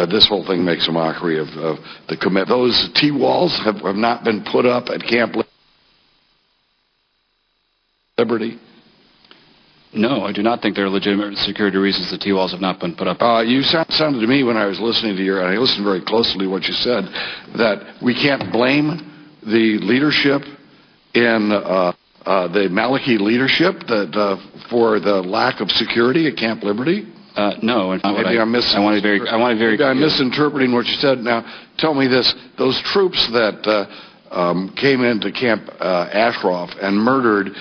This whole thing makes a mockery of the commit. Those T-walls have not been put up at Camp Liberty? No, I do not think there are legitimate security reasons the T-walls have not been put up. You sounded to me when I was listening to and I listened very closely to what you said, that we can't blame the leadership in the Maliki leadership for the lack of security at Camp Liberty. No, maybe I'm misinterpreting what you said. Now, tell me this: those troops that came into Camp Ashraf and murdered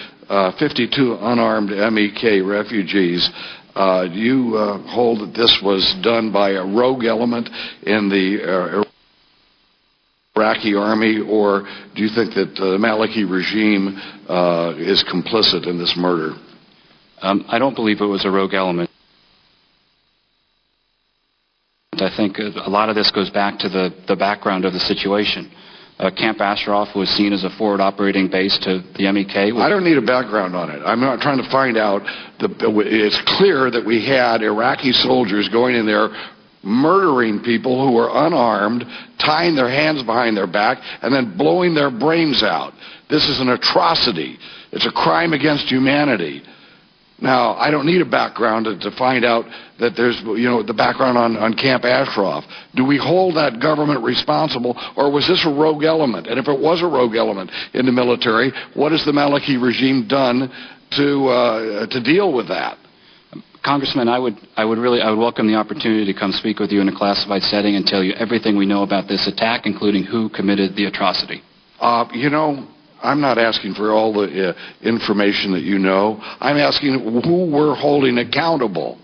52 unarmed MEK refugees. Do you hold that this was done by a rogue element in the Iraqi army, or do you think that the Maliki regime is complicit in this murder? I don't believe it was a rogue element. I think a lot of this goes back to the background of the situation. Camp Ashraf was seen as a forward operating base to the MEK. I don't need a background on it. I'm not trying to find out. It's clear that we had Iraqi soldiers going in there murdering people who were unarmed, tying their hands behind their back, and then blowing their brains out. This is an atrocity. It's a crime against humanity. Now, I don't need a background to find out that there's, the background on Camp Ashraf. Do we hold that government responsible, or was this a rogue element? And if it was a rogue element in the military, what has the Maliki regime done to deal with that? Congressman, I would welcome the opportunity to come speak with you in a classified setting and tell you everything we know about this attack, including who committed the atrocity. I'm not asking for all the information that you know. I'm asking who we're holding accountable.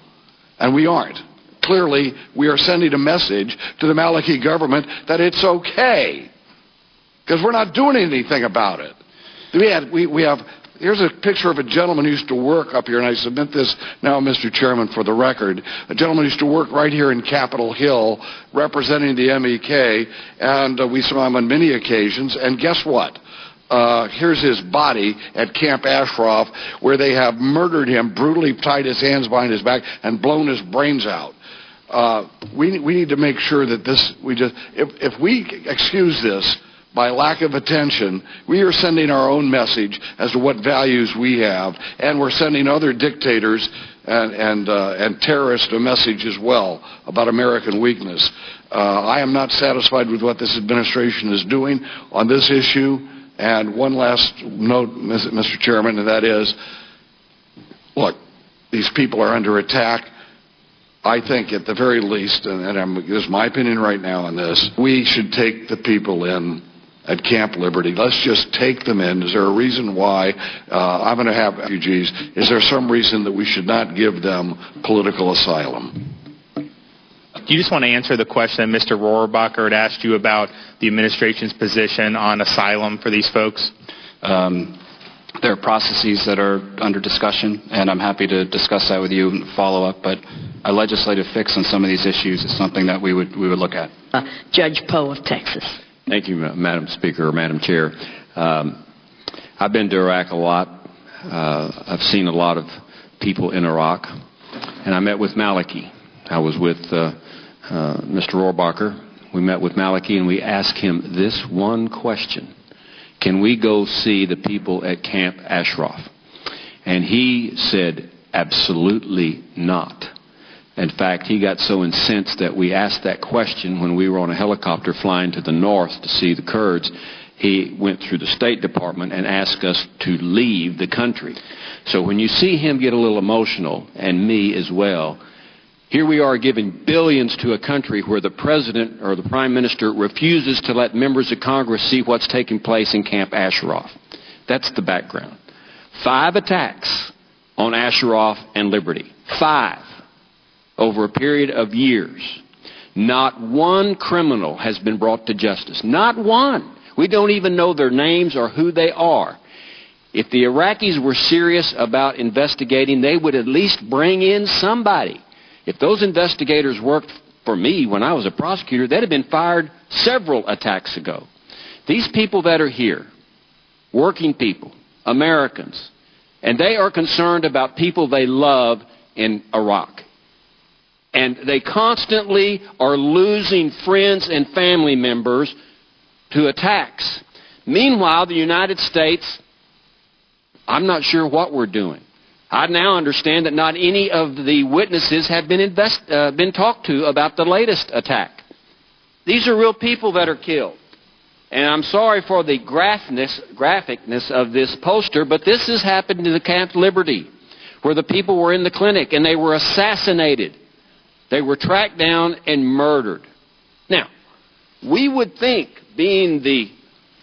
And we aren't. Clearly, we are sending a message to the Maliki government that it's okay. Because we're not doing anything about it. Here's a picture of a gentleman who used to work up here, and I submit this now, Mr. Chairman, for the record. A gentleman who used to work right here in Capitol Hill representing the MEK, and we saw him on many occasions, and guess what? Here's his body at Camp Ashraf, where they have murdered him, brutally tied his hands behind his back, and blown his brains out. We need to make sure that if we excuse this by lack of attention, we are sending our own message as to what values we have, and we're sending other dictators and terrorists a message as well about American weakness. I am not satisfied with what this administration is doing on this issue. And one last note, Mr. Chairman, and that is, look, these people are under attack. I think at the very least, this is my opinion right now on this, we should take the people in at Camp Liberty. Let's just take them in. Is there a reason why I'm going to have refugees? Is there some reason that we should not give them political asylum? Do you just want to answer the question that Mr. Rohrabacher had asked you about the administration's position on asylum for these folks? There are processes that are under discussion, and I'm happy to discuss that with you and follow up, but a legislative fix on some of these issues is something that we would look at. Judge Poe of Texas. Thank you, Madam Speaker, or Madam Chair. I've been to Iraq a lot. I've seen a lot of people in Iraq, and I met with Maliki. I was with Mr. Rohrabacher. We met with Maliki, and we asked him this one question. Can we go see the people at Camp Ashraf? And he said, absolutely not. In fact, he got so incensed that we asked that question when we were on a helicopter flying to the north to see the Kurds. He went through the State Department and asked us to leave the country. So when you see him get a little emotional, and me as well, here we are giving billions to a country where the president or the prime minister refuses to let members of Congress see what's taking place in Camp Ashraf. That's the background. 5 attacks on Ashraf and Liberty. 5. Over a period of years. Not one criminal has been brought to justice. Not one. We don't even know their names or who they are. If the Iraqis were serious about investigating, they would at least bring in somebody. If those investigators worked for me when I was a prosecutor, they'd have been fired several attacks ago. These people that are here, working people, Americans, and they are concerned about people they love in Iraq. And they constantly are losing friends and family members to attacks. Meanwhile, the United States, I'm not sure what we're doing. I now understand that not any of the witnesses have been talked to about the latest attack. These are real people that are killed. And I'm sorry for the graphicness of this poster, but this has happened to the Camp Liberty, where the people were in the clinic and they were assassinated. They were tracked down and murdered. Now, we would think, being the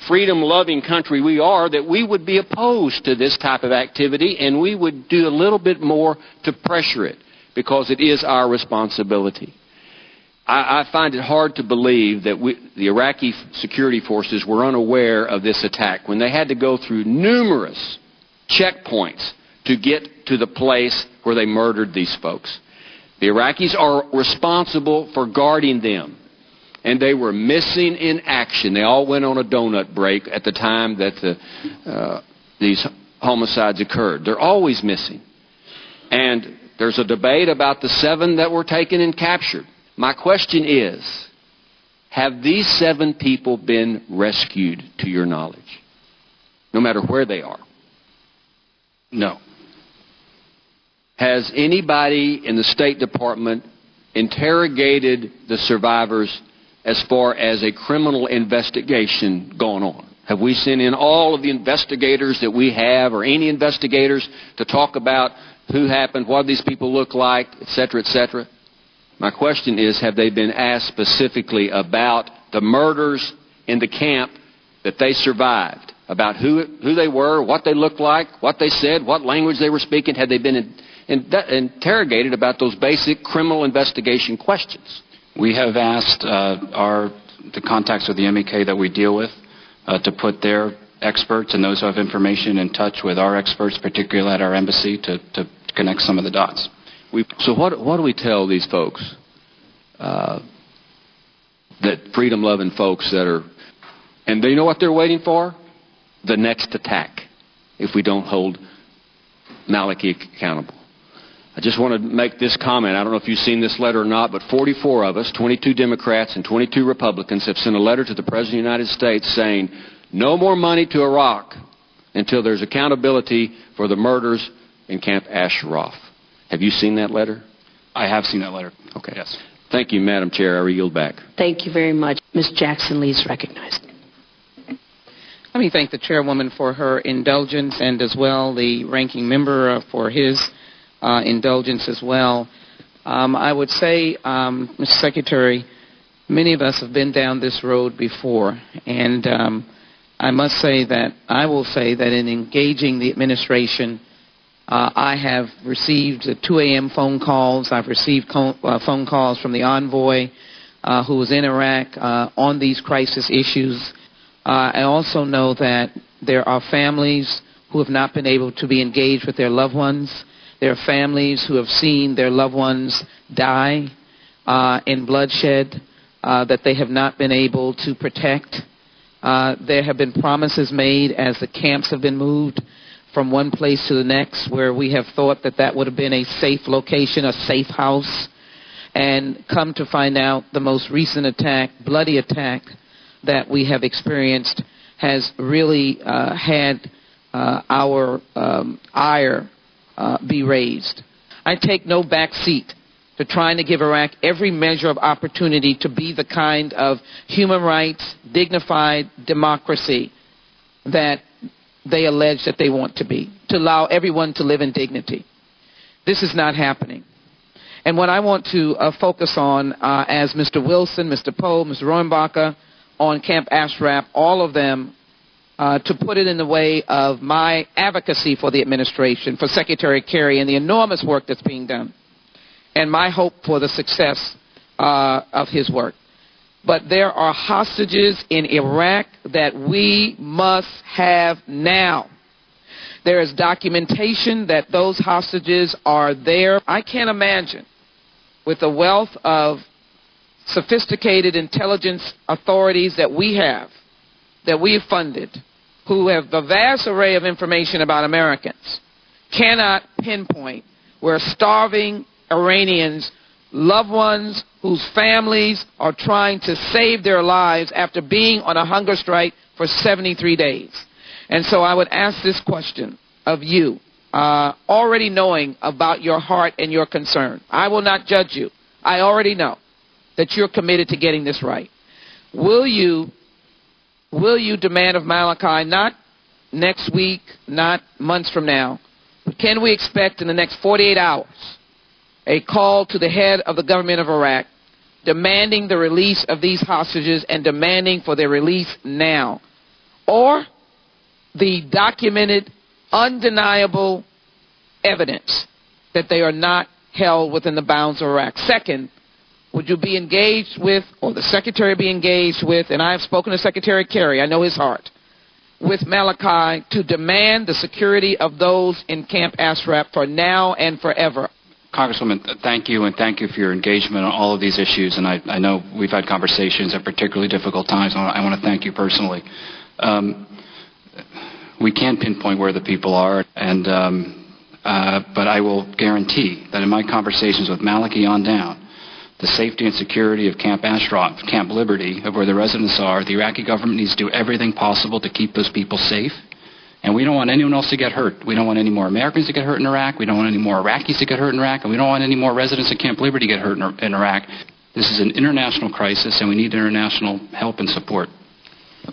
freedom-loving country we are, that we would be opposed to this type of activity and we would do a little bit more to pressure it, because it is our responsibility. I find it hard to believe that the Iraqi security forces were unaware of this attack when they had to go through numerous checkpoints to get to the place where they murdered these folks. The Iraqis are responsible for guarding them, and they were missing in action. They all went on a donut break at the time that these homicides occurred. They're always missing. And there's a debate about the 7 that were taken and captured. My question is, have these 7 people been rescued to your knowledge, no matter where they are? No. Has anybody in the State Department interrogated the survivors as far as a criminal investigation going on? Have we sent in all of the investigators that we have, or any investigators, to talk about who happened, what these people look like, etc., etc.? My question is, have they been asked specifically about the murders in the camp that they survived, about who they were, what they looked like, what they said, what language they were speaking? Had they been interrogated about those basic criminal investigation questions? We have asked the contacts with the MEK that we deal with to put their experts and those who have information in touch with our experts, particularly at our embassy, to connect some of the dots. So what do we tell these folks, that freedom-loving folks that are, and they know what they're waiting for? The next attack, if we don't hold Maliki accountable. I just want to make this comment. I don't know if you've seen this letter or not, but 44 of us, 22 Democrats and 22 Republicans, have sent a letter to the President of the United States saying no more money to Iraq until there's accountability for the murders in Camp Ashraf. Have you seen that letter? I have seen that letter. Okay. Yes. Thank you, Madam Chair. I yield back. Thank you very much. Ms. Jackson Lee is recognized. Let me thank the chairwoman for her indulgence, and as well the ranking member for his indulgence as well. I would say, Mr. Secretary, many of us have been down this road before, and I will say that in engaging the administration, I have received 2 a.m. phone calls. I've received phone calls from the envoy who was in Iraq on these crisis issues. I also know that there are families who have not been able to be engaged with their loved ones. There are families who have seen their loved ones die in bloodshed that they have not been able to protect. There have been promises made as the camps have been moved from one place to the next, where we have thought that that would have been a safe location, a safe house, and come to find out the most recent attack, bloody attack, that we have experienced has really had our ire be raised. I take no back seat to trying to give Iraq every measure of opportunity to be the kind of human rights, dignified democracy that they allege that they want to be, to allow everyone to live in dignity. This is not happening. And what I want to focus on, as Mr. Wilson, Mr. Poe, Mr. Rohrabacher, on Camp Ashraf, all of them, to put it in the way of my advocacy for the administration, for Secretary Kerry, and the enormous work that's being done, and my hope for the success of his work. But there are hostages in Iraq that we must have now. There is documentation that those hostages are there. I can't imagine, with the wealth of sophisticated intelligence authorities that we have funded, who have the vast array of information about Americans, cannot pinpoint where starving Iranians loved ones whose families are trying to save their lives after being on a hunger strike for 73 days. And so I would ask this question of you, already knowing about your heart and your concern. I will not judge you. I already know that you're committed to getting this right. Will you demand of Malachi, not next week, not months from now, but can we expect in the next 48 hours a call to the head of the government of Iraq demanding the release of these hostages and demanding for their release now? Or the documented, undeniable evidence that they are not held within the bounds of Iraq? Second, would you be engaged with, or the Secretary be engaged with, and I have spoken to Secretary Kerry, I know his heart, with Malachi to demand the security of those in Camp Ashraf for now and forever? Congresswoman, thank you, and thank you for your engagement on all of these issues. And I know we've had conversations at particularly difficult times. I want to thank you personally. We can't pinpoint where the people are, but I will guarantee that in my conversations with Maliki on down, the safety and security of Camp Ashraf, Camp Liberty, of where the residents are, the Iraqi government needs to do everything possible to keep those people safe. And we don't want anyone else to get hurt. We don't want any more Americans to get hurt in Iraq. We don't want any more Iraqis to get hurt in Iraq. And we don't want any more residents of Camp Liberty to get hurt in Iraq. This is an international crisis, and we need international help and support.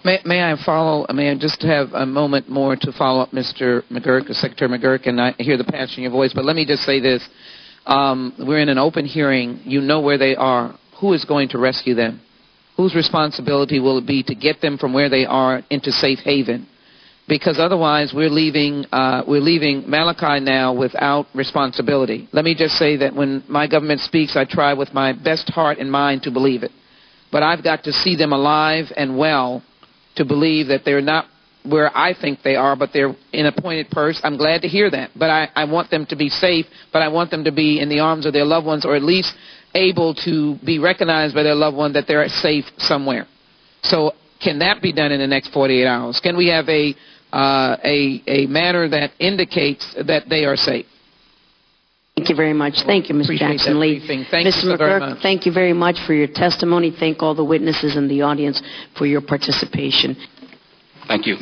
May I just have a moment more to follow up, Mr. McGurk, Secretary McGurk, and I hear the passion in your voice. But let me just say this. We're in an open hearing. You know where they are. Who is going to rescue them? Whose responsibility will it be to get them from where they are into safe haven? Because otherwise we're leaving Malachi now without responsibility. Let me just say that when my government speaks, I try with my best heart and mind to believe it. But I've got to see them alive and well to believe that they're not where I think they are, but they're in a pointed purse. I'm glad to hear that. But I want them to be safe, but I want them to be in the arms of their loved ones, or at least able to be recognized by their loved one that they're safe somewhere. So can that be done in the next 48 hours? Can we have a manner that indicates that they are safe? Thank you very much. Thank you, Mr. Jackson Lee. Thank Mr. you very McGurk, much. thank you very much for your testimony. Thank all the witnesses in the audience for your participation. Thank you.